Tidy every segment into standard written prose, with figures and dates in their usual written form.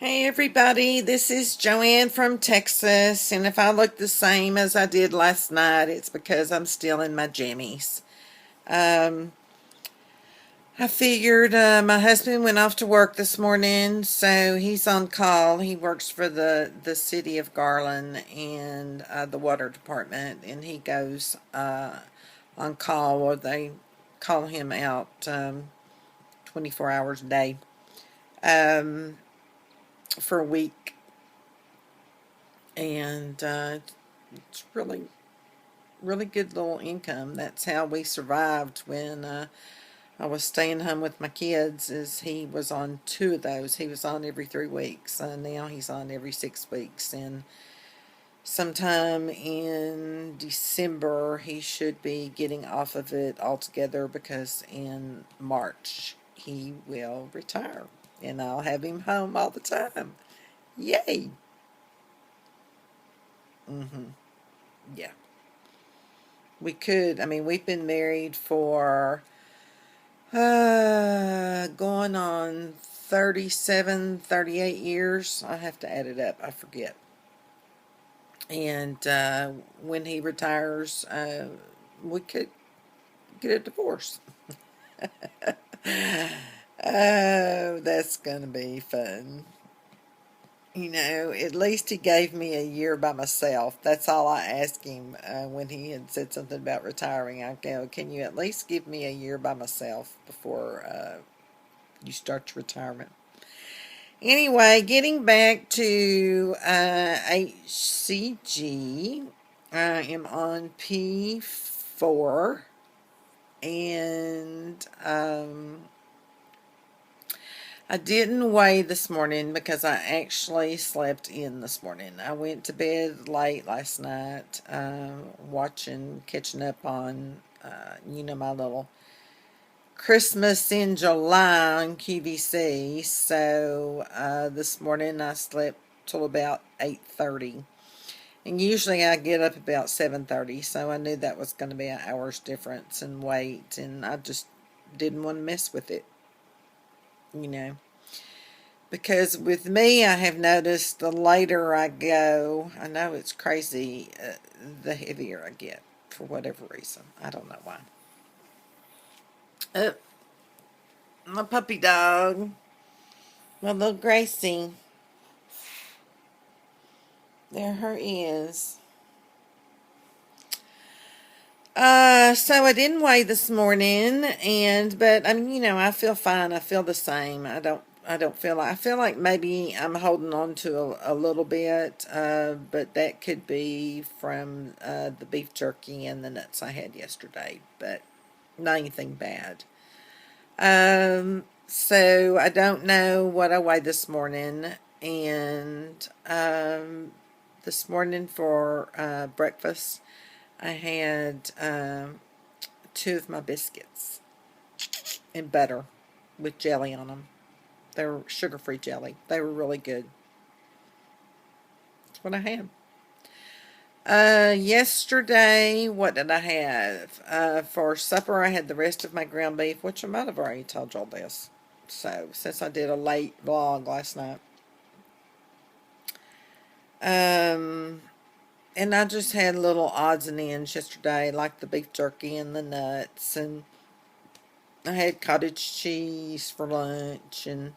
Hey everybody, this is Joanne from Texas, and if I look the same as I did last night, it's because I'm still in my jammies. Um, I figured my husband went off to work this morning, so he's on call. He works for the city of Garland and the water department, and he goes on call, or they call him out 24 hours a day um, for a week. And it's really good little income. That's how we survived when I was staying home with my kids. Is he was on two of those. He was on every 3 weeks, and now he's on every 6 weeks. And sometime in December, he should be getting off of it altogether because in March he will retire, and I'll have him home all the time. Yay! Mm-hmm. Yeah. We could. I mean, we've been married for going on 37, 38 years. I have to add it up. I forget. And when he retires, we could get a divorce. Oh, that's going to be fun. At least he gave me a year by myself. That's all I asked him when he had said something about retiring. I go, can you at least give me a year by myself before you start your retirement? Anyway, getting back to HCG, I am on P4, and I didn't weigh this morning because I actually slept in this morning. I went to bed late last night, catching up on, my little Christmas in July on QVC. So this morning I slept till about 8:30. And usually I get up about 7:30, so I knew that was going to be an hour's difference in weight, and I just didn't want to mess with it, you know. Because with me, I have noticed the later I go, I know it's crazy, the heavier I get for whatever reason. I don't know why. Uh, my puppy dog, my little Gracie, there her is. So I didn't weigh this morning, but I mean, I feel fine. I feel the same. I feel like maybe I'm holding on to a little bit, but that could be from the beef jerky and the nuts I had yesterday, but not anything bad. So I don't know what I weighed this morning, and this morning for breakfast, I had two of my biscuits and butter with jelly on them. They were sugar-free jelly. They were really good. That's what I had. Yesterday, what did I have? For supper, I had the rest of my ground beef, which I might have already told y'all this. So, since I did a late vlog last night. Um, and I just had little odds and ends yesterday, like the beef jerky and the nuts, and I had cottage cheese for lunch, and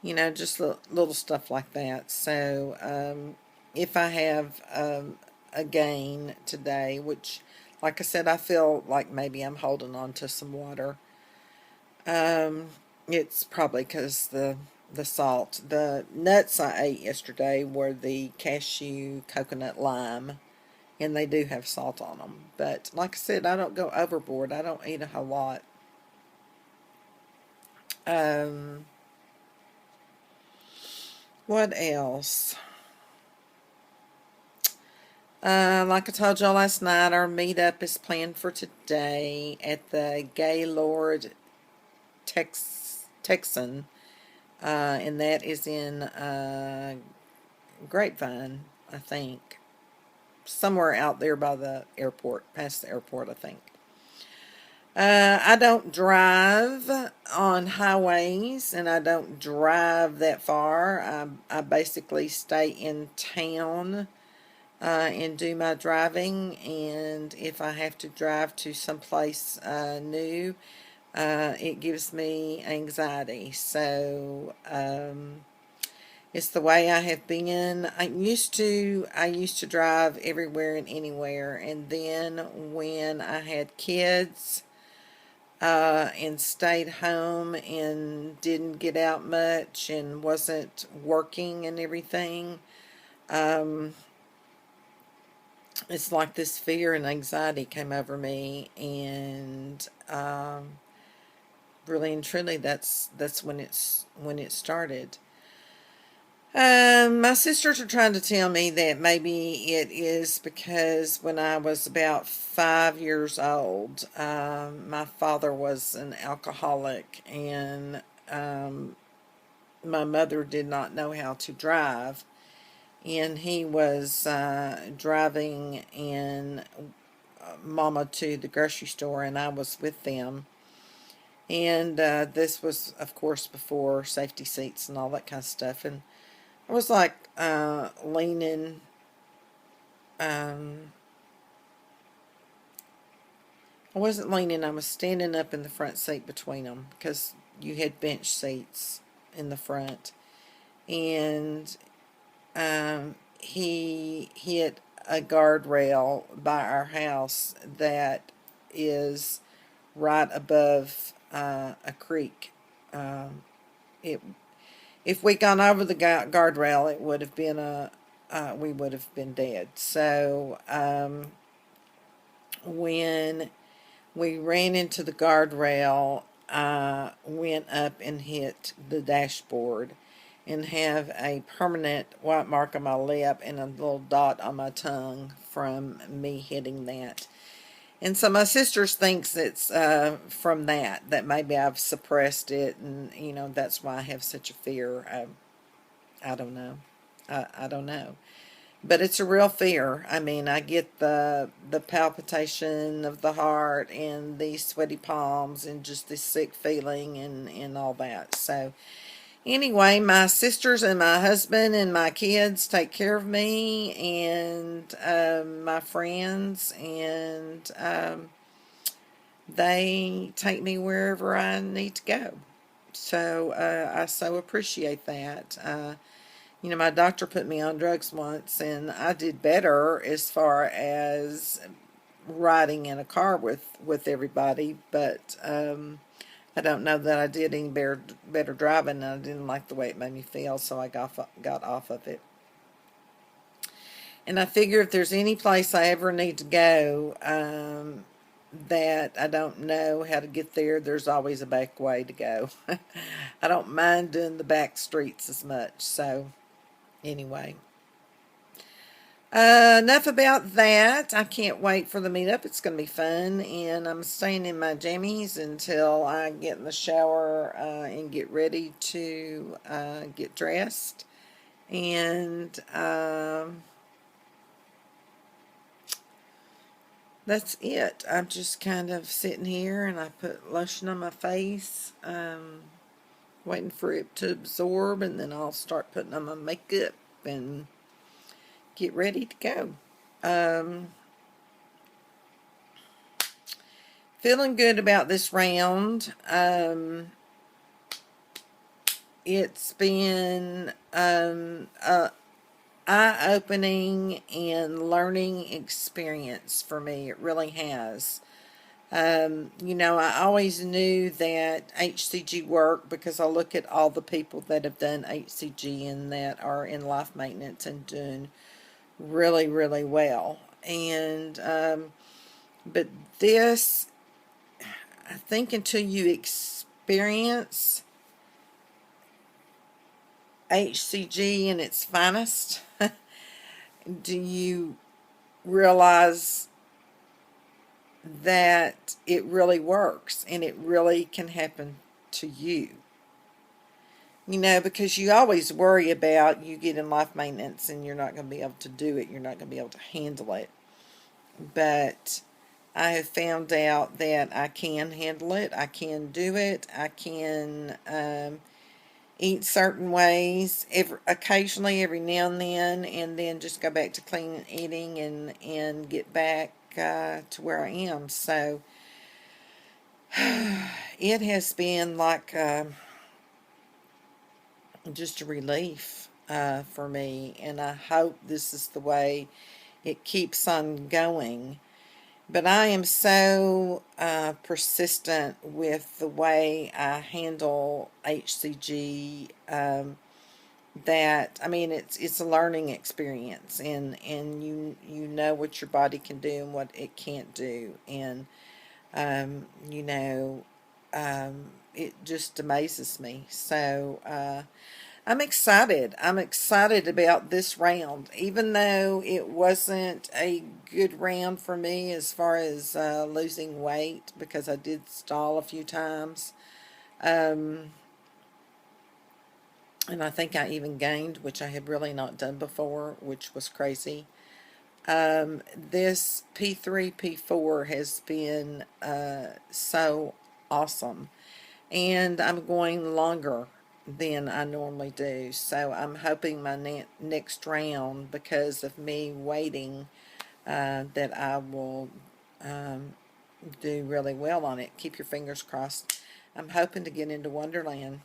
just little stuff like that. So, if I have a gain today, which, like I said, I feel like maybe I'm holding on to some water. Um, it's probably because the salt. The nuts I ate yesterday were the cashew coconut lime, and they do have salt on them. But like I said, I don't go overboard. I don't eat a whole lot. Um, what else? Like I told y'all last night, our meetup is planned for today at the Gaylord Texan, and that is in Grapevine, I think. Somewhere out there by the airport, past the airport, I think. I don't drive on highways, and I don't drive that far. I basically stay in town and do my driving. And if I have to drive to someplace new, it gives me anxiety. So it's the way I have been. I used to drive everywhere and anywhere, and then when I had kids and stayed home and didn't get out much and wasn't working and everything, um, it's like this fear and anxiety came over me, and really and truly, that's when it started. My sisters are trying to tell me that maybe it is because when I was about 5 years old, my father was an alcoholic, and my mother did not know how to drive, and he was driving in Mama to the grocery store, and I was with them. And this was, of course, before safety seats and all that kind of stuff. And I was like leaning, um, I wasn't leaning, I was standing up in the front seat between them because you had bench seats in the front. And he hit a guardrail by our house that is right above a creek. It If we'd gone over the guardrail, it would have been we would have been dead. So when we ran into the guardrail, I went up and hit the dashboard and have a permanent white mark on my lip and a little dot on my tongue from me hitting that. And so my sisters thinks it's from that maybe I've suppressed it, and that's why I have such a fear. I don't know. I don't know. But it's a real fear. I mean, I get the palpitation of the heart and the sweaty palms and just this sick feeling and all that. So anyway, my sisters and my husband and my kids take care of me, and my friends, and they take me wherever I need to go. So I so appreciate that. My doctor put me on drugs once, and I did better as far as riding in a car with everybody, but I don't know that I did any better driving, and I didn't like the way it made me feel, so I got off of it. And I figure if there's any place I ever need to go that I don't know how to get there, there's always a back way to go. I don't mind doing the back streets as much, so anyway. Enough about that. I can't wait for the meetup. It's going to be fun, and I'm staying in my jammies until I get in the shower and get ready to get dressed. And that's it. I'm just kind of sitting here, and I put lotion on my face, waiting for it to absorb, and then I'll start putting on my makeup and get ready to go. Feeling good about this round. It's been a eye-opening and learning experience for me. It really has. I always knew that HCG worked because I look at all the people that have done HCG and that are in life maintenance and doing really, really well. And but this, I think, until you experience HCG in its finest, do you realize that it really works and it really can happen to you. Because you always worry about you getting life maintenance and you're not going to be able to do it. You're not going to be able to handle it. But I have found out that I can handle it. I can do it. I can eat certain ways occasionally, every now and then just go back to clean eating and get back to where I am. So it has been like just a relief for me, and I hope this is the way it keeps on going. But I am so persistent with the way I handle HCG, that I mean it's a learning experience, and you know what your body can do and what it can't do, and you know, it just amazes me. So I'm excited. I'm excited about this round, even though it wasn't a good round for me as far as losing weight, because I did stall a few times. Um, and I think I even gained, which I had really not done before, which was crazy. This P3, P4 has been so awesome. And I'm going longer than I normally do. So I'm hoping my next round, because of me waiting, that I will do really well on it. Keep your fingers crossed. I'm hoping to get into Wonderland.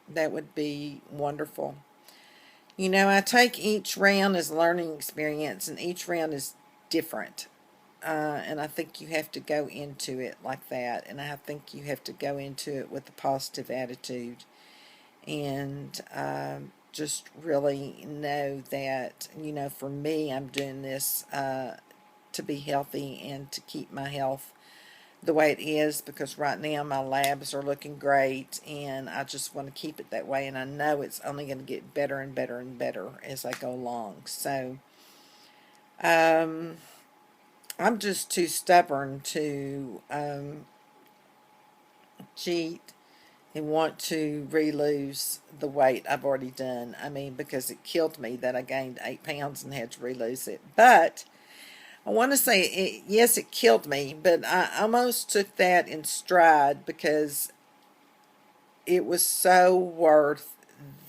That would be wonderful. You know, I take each round as a learning experience, and each round is different. And I think you have to go into it like that. And I think you have to go into it with a positive attitude, and just really know that, you know, for me, I'm doing this to be healthy and to keep my health the way it is, because right now my labs are looking great, and I just want to keep it that way, and I know it's only going to get better and better and better as I go along. So I'm just too stubborn to cheat and want to re-lose the weight I've already done. I mean, because it killed me that I gained 8 pounds and had to re-lose it. But I want to say, yes, it killed me, but I almost took that in stride, because it was so worth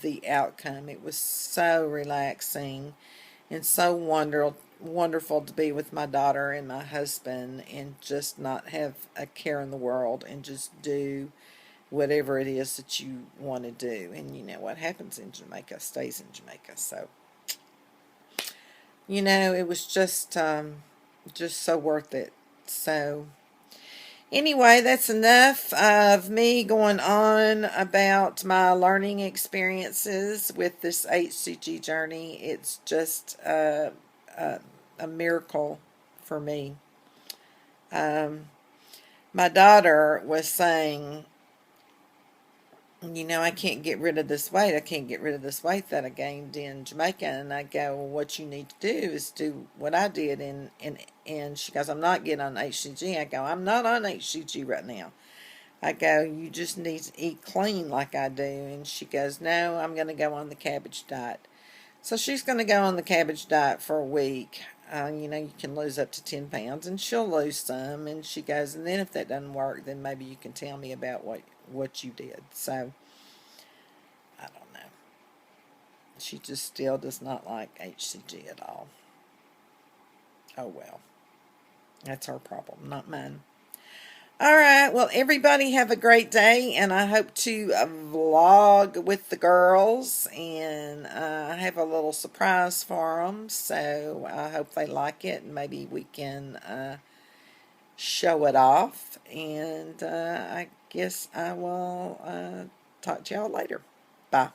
the outcome. It was so relaxing and so wonderful to be with my daughter and my husband, and just not have a care in the world, and just do whatever it is that you want to do. And you know what happens in Jamaica stays in Jamaica. So, you know, it was just so worth it. So anyway, that's enough of me going on about my learning experiences with this HCG journey. It's just a miracle for me. My daughter was saying, you know, I can't get rid of this weight. I can't get rid of this weight that I gained in Jamaica. And I go, well, what you need to do is do what I did. And she goes, I'm not getting on HCG. I go, I'm not on HCG right now. I go, you just need to eat clean like I do. And she goes, no, I'm going to go on the cabbage diet. So she's going to go on the cabbage diet for a week. You know, you can lose up to 10 pounds, and she'll lose some. And she goes, and then if that doesn't work, then maybe you can tell me about what you did. So, I don't know. She just still does not like HCG at all. Oh well. That's her problem, not mine. All right. Well, everybody have a great day, and I hope to vlog with the girls, and I have a little surprise for them. So I hope they like it, and maybe we can show it off. And I guess I will talk to y'all later. Bye.